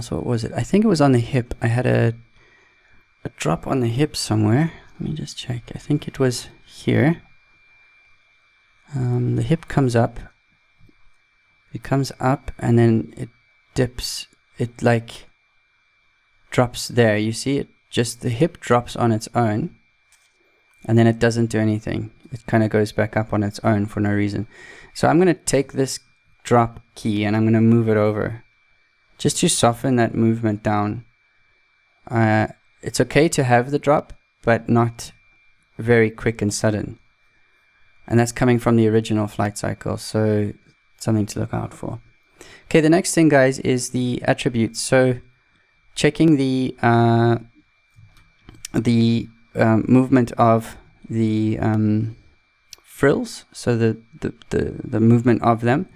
else. What was it? I think it was on the hip. I had a drop on the hip somewhere. Let me just check. I think it was here. The hip comes up. It comes up and then it dips. It like drops there. You see it? Just the hip drops on its own and then it doesn't do anything. It kind of goes back up on its own for no reason. So I'm going to take this drop key and I'm going to move it over just to soften that movement down. It's okay to have the drop, but not very quick and sudden. And that's coming from the original flight cycle, so something to look out for. Okay, the next thing, guys, is the attributes. So checking the movement of the frills, so the movement of them.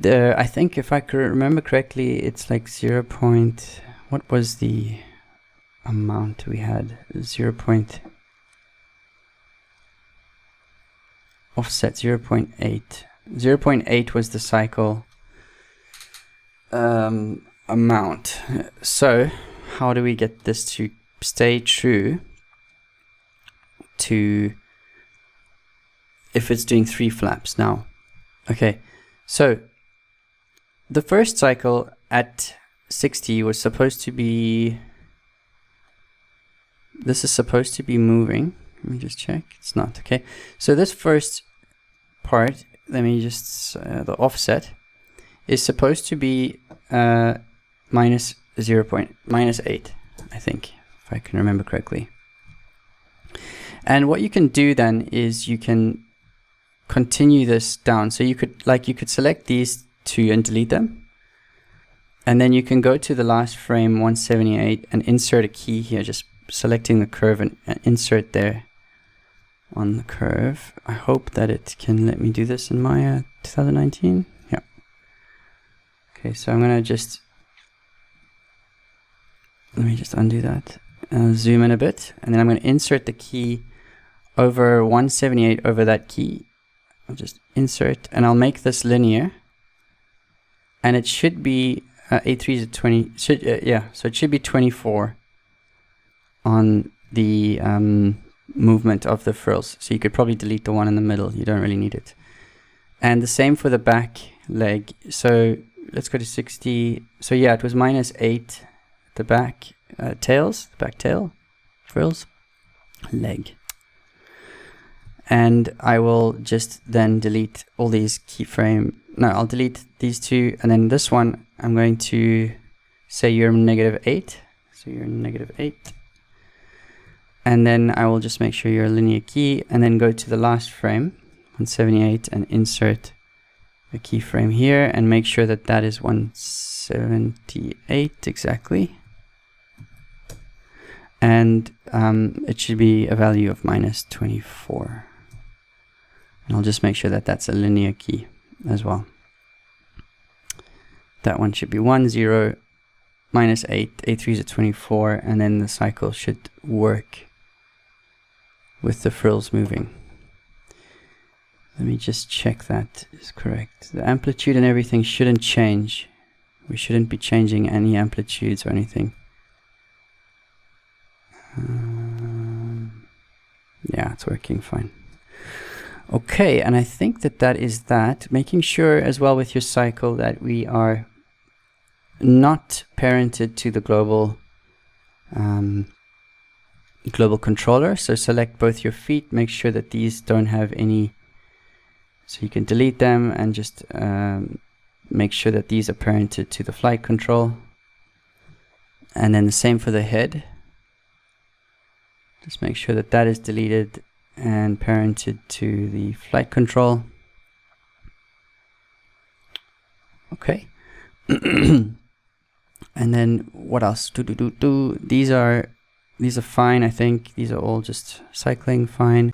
I think if I could remember correctly, it's like 0. What was the amount we had? 0.8. 0.8 was the cycle amount. So how do we get this to stay true to if it's doing 3 flaps now? Okay, so the first cycle at 60 was supposed to be, this is supposed to be moving. Let me just check. It's not. Okay, so this first part, let me just the offset is supposed to be minus 8, I think, if I can remember correctly. And what you can do then is you can continue this down. So you could select these two and delete them, and then you can go to the last frame 178 and insert a key here, just selecting the curve and insert there on the curve. I hope that it can let me do this in my 2019. Yeah. Okay, so I'm gonna let me just undo that. Zoom in a bit, and then I'm gonna insert the key over 178 over that key. I'll just insert, and I'll make this linear, and it should be 8 3s at 20. So it should be 24 on the movement of the frills. So you could probably delete the one in the middle. You don't really need it. And the same for the back leg. So let's go to 60. So yeah, it was -8 the back tails, the back tail frills leg. And I will just then delete all these keyframe. No, I'll delete these two, and then this one I'm going to say you're -8. So you're -8. And then I will just make sure you're a linear key, and then go to the last frame, 178, and insert a keyframe here, and make sure that that is 178 exactly. And it should be a value of -24. And I'll just make sure that that's a linear key as well. That one should be 1 0 -8, 8 3s at 24, and then the cycle should work with the frills moving. Let me just check that is correct. The amplitude and everything shouldn't change. We shouldn't be changing any amplitudes or anything. Yeah, it's working fine. Okay, and I think that that is that. Making sure as well with your cycle that we are not parented to the global controller. So select both your feet, make sure that these don't have any, so you can delete them, and just make sure that these are parented to the flight control. And then the same for the head. Just make sure that that is deleted and parented to the flight control. Okay. And then what else? These are fine, I think. These are all just cycling fine.